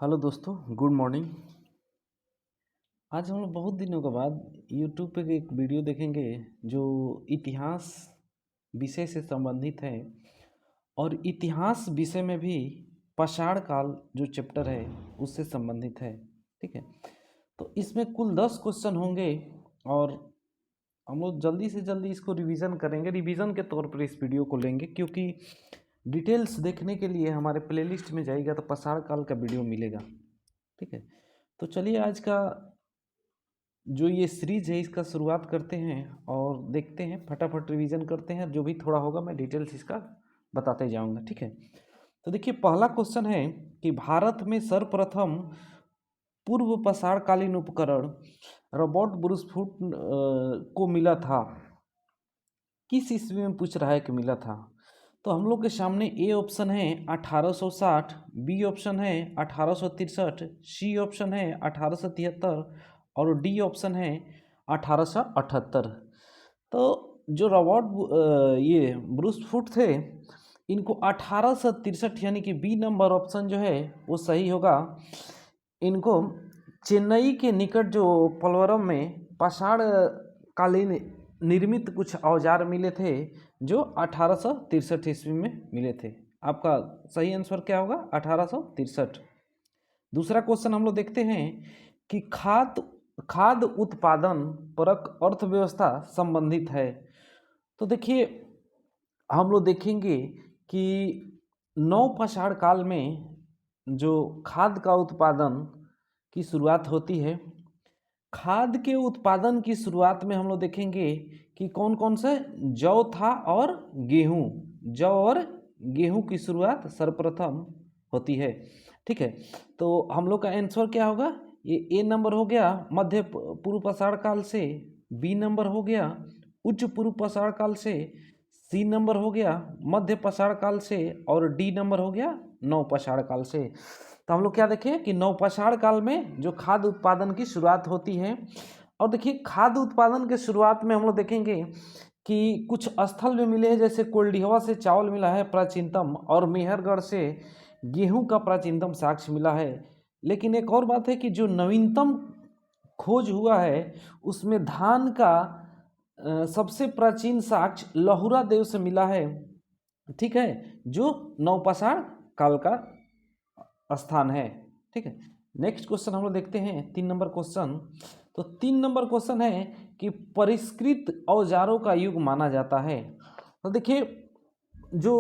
Hello दोस्तों, good morning. आज हम लोग बहुत दिनों के बाद यूट्यूब पे एक वीडियो देखेंगे जो इतिहास विषय से संबंधित है। और इतिहास विषय में भी पाषाण काल जो चैप्टर है उससे संबंधित है। ठीक है, तो इसमें कुल 10 क्वेश्चन होंगे और हम लोग जल्दी से जल्दी इसको रिवीजन करेंगे। रिवीजन के तौर पर इस वीडियो को लेंगे क्योंकि डिटेल्स देखने के लिए हमारे प्लेलिस्ट में जाइएगा तो पाषाण काल का वीडियो मिलेगा। ठीक है, तो चलिए आज का जो ये सीरीज है इसका शुरुआत करते हैं और देखते हैं, फटाफट रिवीजन करते हैं। जो भी थोड़ा होगा मैं डिटेल्स इसका बताते जाऊंगा। ठीक है, तो देखिए पहला क्वेश्चन है कि भारत में सर्वप्रथम पूर्व पाषाणकालीन उपकरण रॉबर्ट ब्रूसफुट को मिला था, किस ईस्वी में पूछ रहा है कि मिला था। तो हम लोग के सामने ए ऑप्शन है 1860, बी ऑप्शन है 1863, सी ऑप्शन है 1873 और डी ऑप्शन है 1878। तो जो ये ब्रूस फुट थे इनको 1863 यानी कि बी नंबर ऑप्शन जो है वो सही होगा। इनको चेन्नई के निकट जो पलवरम में पाषाण कालीन निर्मित कुछ औजार मिले थे जो 1863 ईस्वी में मिले थे। आपका सही आंसर क्या होगा? 1863। दूसरा क्वेश्चन हम लोग देखते हैं कि खाद्य उत्पादन परक अर्थव्यवस्था संबंधित है। तो देखिए हम लोग देखेंगे कि नवपाषाण काल में जो खाद्य का उत्पादन की शुरुआत होती है। खाद्य के उत्पादन की शुरुआत में हम लोग देखेंगे कि कौन कौन से जौ था और गेहूं। जौ और गेहूं की शुरुआत सर्वप्रथम होती है। ठीक है, तो हम लोग का आंसर क्या होगा? ये ए नंबर हो गया मध्य पूर्व पाषाण काल से, बी नंबर हो गया उच्च पूर्व पाषाण काल से, सी नंबर हो गया मध्य पाषाण काल से और डी नंबर हो गया नवपाषाण काल से। तो हम लोग क्या देखें कि नवपाषाण काल में जो खाद्य उत्पादन की शुरुआत होती है। और देखिए खाद्य उत्पादन के शुरुआत में हम लोग देखेंगे कि कुछ स्थल जो मिले हैं, जैसे कोल्डिहवा से चावल मिला है प्राचीनतम, और मेहरगढ़ से गेहूं का प्राचीनतम साक्ष्य मिला है। लेकिन एक और बात है कि जो नवीनतम खोज हुआ है उसमें धान का सबसे प्राचीन साक्ष्य लहुरा देव से मिला है। ठीक है, जो नवपाषाण काल का स्थान है। ठीक है, नेक्स्ट क्वेश्चन हम लोग देखते हैं 3 नंबर क्वेश्चन। तो 3 नंबर क्वेश्चन है कि परिष्कृत औजारों का युग माना जाता है। तो देखिए जो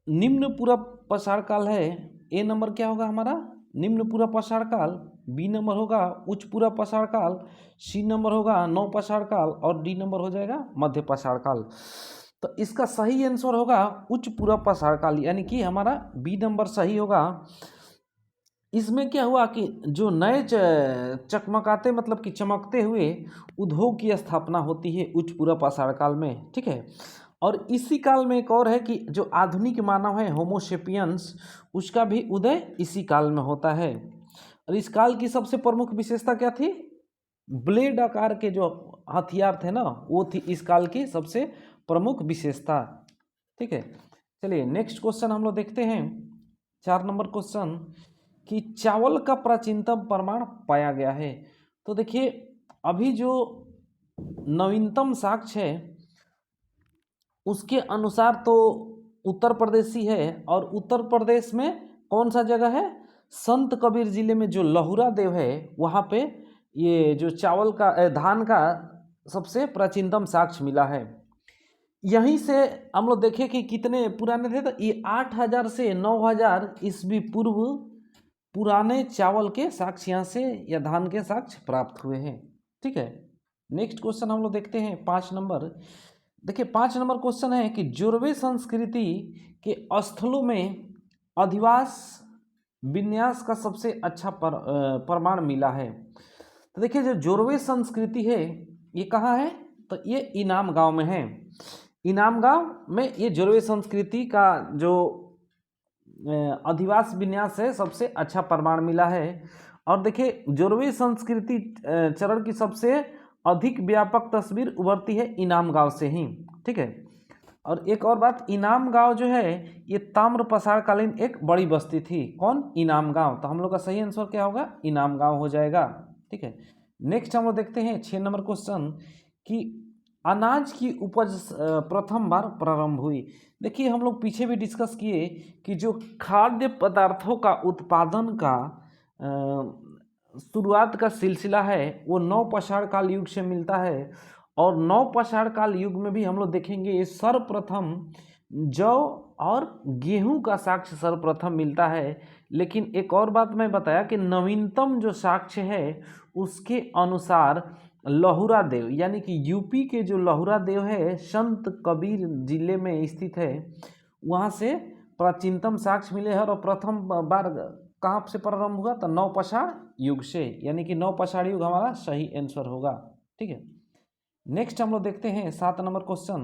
निम्न पूरा पाषाण काल है, ए नंबर क्या होगा हमारा? निम्न पूरा पाषाण काल। बी नंबर होगा उच्च पूरा पाषाण काल, सी नंबर होगा नवपाषाण काल और डी नंबर हो जाएगा मध्य पाषाण काल। तो इसका सही आंसर होगा उच्च पूरा पाषाण काल, यानी कि हमारा बी नंबर सही होगा। इसमें क्या हुआ कि जो नए चकमकाते मतलब कि चमकते हुए उद्योग की स्थापना होती है उच्च पूरा पाषाण काल में। ठीक है, और इसी काल में एक और है कि जो आधुनिक मानव है होमोसेपियंस, उसका भी उदय इसी काल में होता है। और इस काल की सबसे प्रमुख विशेषता क्या थी? ब्लेड आकार के जो हथियार थे ना, वो थी इस काल की सबसे प्रमुख विशेषता। ठीक है, चलिए नेक्स्ट क्वेश्चन हम लोग देखते हैं 4 नंबर क्वेश्चन कि चावल का प्राचीनतम प्रमाण पाया गया है। तो देखिए अभी जो नवीनतम साक्ष्य है उसके अनुसार तो उत्तर प्रदेश ही है, और उत्तर प्रदेश में कौन सा जगह है? संत कबीर जिले में जो लहुरा देव है वहाँ पे ये जो चावल का धान का सबसे प्राचीनतम साक्ष्य मिला है। यहीं से हम लोग देखें कि कितने पुराने थे, तो ये 8000 से 9000 ईस्वी पूर्व पुराने चावल के साक्ष्य यहाँ से या धान के साक्ष्य प्राप्त हुए हैं। ठीक है, नेक्स्ट क्वेश्चन हम लोग देखते हैं 5 नंबर। देखिए 5 नंबर क्वेश्चन है कि जोरवे संस्कृति के स्थलों में अधिवास विन्यास का सबसे अच्छा प्रमाण मिला है। तो देखिए जो जोरवे संस्कृति है ये कहाँ है? तो ये इनाम गांव में है। इनाम गांव में ये जोरवे संस्कृति का जो अधिवास विन्यास है सबसे अच्छा प्रमाण मिला है। और देखिए जोरवे संस्कृति चरण की सबसे अधिक व्यापक तस्वीर उभरती है इनाम गांव से ही। ठीक है, और एक और बात, इनाम गांव जो है ये ताम्र पसारकालीन एक बड़ी बस्ती थी। कौन? इनाम गांव। तो हम लोग का सही आंसर क्या होगा? इनाम गांव हो जाएगा। ठीक है, नेक्स्ट हम लोग देखते हैं 6 नंबर क्वेश्चन कि अनाज की उपज प्रथम बार प्रारंभ हुई। देखिए हम लोग पीछे भी डिस्कस किए कि जो खाद्य पदार्थों का उत्पादन का शुरुआत का सिलसिला है वो नवपाषाण काल युग से मिलता है। और नवपाषाण काल युग में भी हम लोग देखेंगे सर्वप्रथम जौ और गेहूं का साक्ष्य सर्वप्रथम मिलता है। लेकिन एक और बात मैं बताया कि नवीनतम जो साक्ष्य है उसके अनुसार लहुरा देव, यानी कि यूपी के जो लहुरा देव है संत कबीर जिले में स्थित है, वहाँ से प्राचीनतम साक्ष्य मिले हैं। और प्रथम बार कहाँ से प्रारंभ हुआ? तो नवपाषाण युग से, यानी कि नवपाषाण युग हमारा सही आंसर होगा। ठीक है, नेक्स्ट हम लोग देखते हैं 7 नंबर क्वेश्चन।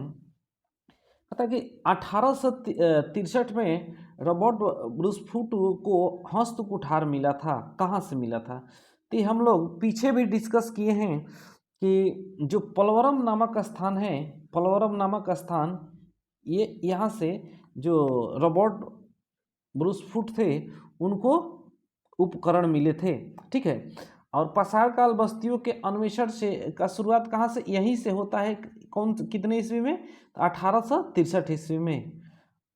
कहता है कि 1863 में रॉबर्ट ब्रूसफुट को हस्तकुठार मिला था। कहाँ से मिला था? तो हम लोग पीछे भी डिस्कस किए हैं कि जो पलवरम नामक स्थान है, पलवरम नामक स्थान, ये यहाँ से जो रॉबर्ट ब्रूसफुट थे उनको उपकरण मिले थे। ठीक है, और पाषाण काल बस्तियों के अन्वेषण से का शुरुआत कहाँ से? यहीं से होता है। कौन कितने ईस्वी में? 1863 ईस्वी में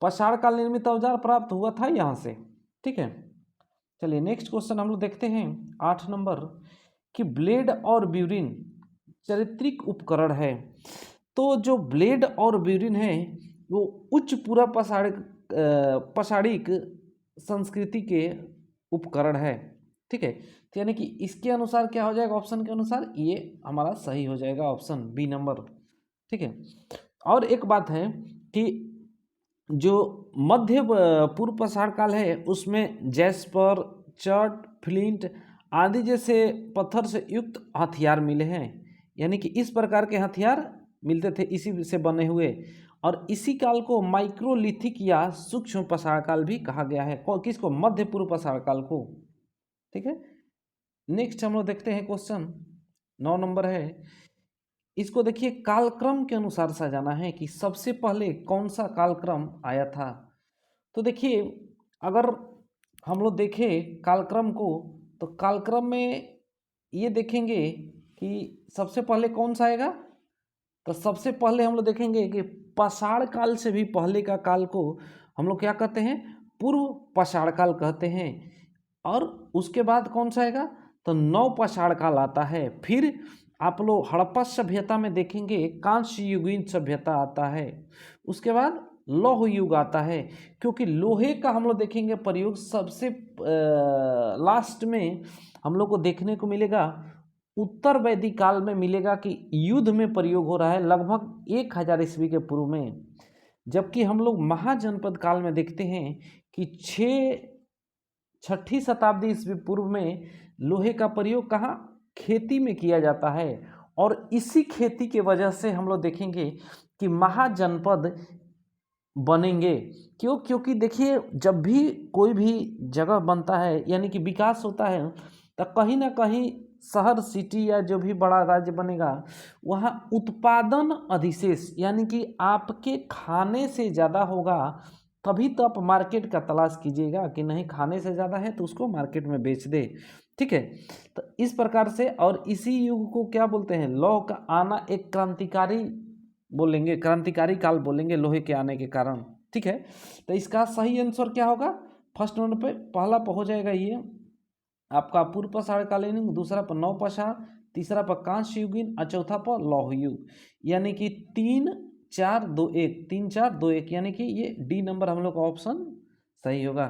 पाषाण काल निर्मित औजार प्राप्त हुआ था यहाँ से। ठीक है, चलिए नेक्स्ट क्वेश्चन हम लोग देखते हैं 8 नंबर कि ब्लेड और ब्यूरिन चारित्रिक उपकरण है। तो जो ब्लेड और ब्यूरिन है वो उच्च पूरा पाषाणिक संस्कृति के उपकरण है। ठीक है, तो यानी कि इसके अनुसार क्या हो जाएगा? ऑप्शन के अनुसार ये हमारा सही हो जाएगा, ऑप्शन बी नंबर। ठीक है, और एक बात है कि जो मध्य पूर्व पाषाण काल है उसमें जैस्पर, चर्ट, फ्लिंट आदि जैसे पत्थर से युक्त हथियार मिले हैं। यानी कि इस प्रकार के हथियार मिलते थे इसी से बने हुए। और इसी काल को माइक्रोलिथिक या सूक्ष्म पाषाण काल भी कहा गया है। किसको? मध्य पूर्व पाषाण काल को। ठीक है, नेक्स्ट हम लोग देखते हैं क्वेश्चन 9 नंबर है। इसको देखिए कालक्रम के अनुसार सजाना है कि सबसे पहले कौन सा कालक्रम आया था। तो देखिए अगर हम लोग देखें कालक्रम को तो कालक्रम में ये देखेंगे कि सबसे पहले कौन सा आएगा। तो सबसे पहले हम लोग देखेंगे कि पाषाण काल से भी पहले का काल को हम लोग क्या कहते हैं? पूर्व पाषाण काल कहते हैं। और उसके बाद कौन सा आएगा? तो नवपाषाण काल आता है। फिर आप लोग हड़प्पा सभ्यता में देखेंगे कांस्य युगीन सभ्यता आता है। उसके बाद लौह युग आता है, क्योंकि लोहे का हम लोग देखेंगे प्रयोग सबसे लास्ट में हम लोग को देखने को मिलेगा उत्तर वैदिक काल में मिलेगा कि युद्ध में प्रयोग हो रहा है लगभग 1000 ईस्वी के पूर्व में। जबकि हम लोग महाजनपद काल में देखते हैं कि 6ठी शताब्दी ईस्वी पूर्व में लोहे का प्रयोग कहाँ? खेती में किया जाता है। और इसी खेती के वजह से हम लोग देखेंगे कि महाजनपद बनेंगे। क्यों? क्योंकि देखिए जब भी कोई भी जगह बनता है यानी कि विकास होता है तो कहीं ना कहीं शहर, सिटी या जो भी बड़ा राज्य बनेगा वहाँ उत्पादन अधिशेष यानी कि आपके खाने से ज़्यादा होगा, तभी तो आप मार्केट का तलाश कीजिएगा कि नहीं खाने से ज़्यादा है तो उसको मार्केट में बेच दे। ठीक है, तो इस प्रकार से, और इसी युग को क्या बोलते हैं? लौह का आना एक क्रांतिकारी बोलेंगे, क्रांतिकारी काल बोलेंगे लोहे के आने के कारण। ठीक है, तो इसका सही आंसर क्या होगा? फर्स्ट नंबर पे पहला पे हो जाएगा ये आपका पूर्व पाषाण कालीन, दूसरा पर नवपाषाण, तीसरा पर कांस्य युगीन और चौथा पर लौह युग। यानी कि 3 4 2 1, 3 4 2 1, यानी कि ये डी नंबर हम लोग का ऑप्शन सही होगा।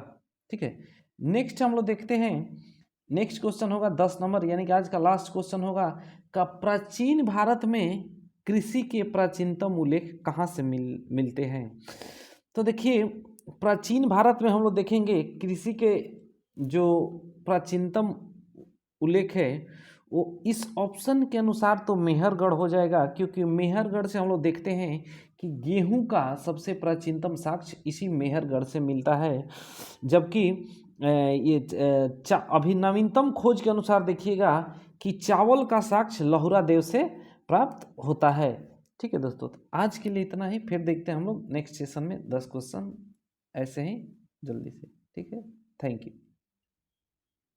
ठीक है, नेक्स्ट हम लोग देखते हैं। नेक्स्ट क्वेश्चन होगा 10 नंबर, यानी कि आज का लास्ट क्वेश्चन होगा का प्राचीन भारत में कृषि के प्राचीनतम उल्लेख कहाँ से मिलते हैं। तो देखिए प्राचीन भारत में हम लोग देखेंगे कृषि के जो प्राचीनतम उल्लेख है वो इस ऑप्शन के अनुसार तो मेहरगढ़ हो जाएगा, क्योंकि मेहरगढ़ से हम लोग देखते हैं कि गेहूं का सबसे प्राचीनतम साक्ष्य इसी मेहरगढ़ से मिलता है। जबकि ये अभी नवीनतम खोज के अनुसार देखिएगा कि चावल का साक्ष्य लहुरा देव से प्राप्त होता है। ठीक है दोस्तों, तो आज के लिए इतना ही, फिर देखते हैं हम लोग नेक्स्ट सेशन में 10 क्वेश्चन ऐसे ही जल्दी से। ठीक है, थैंक यू।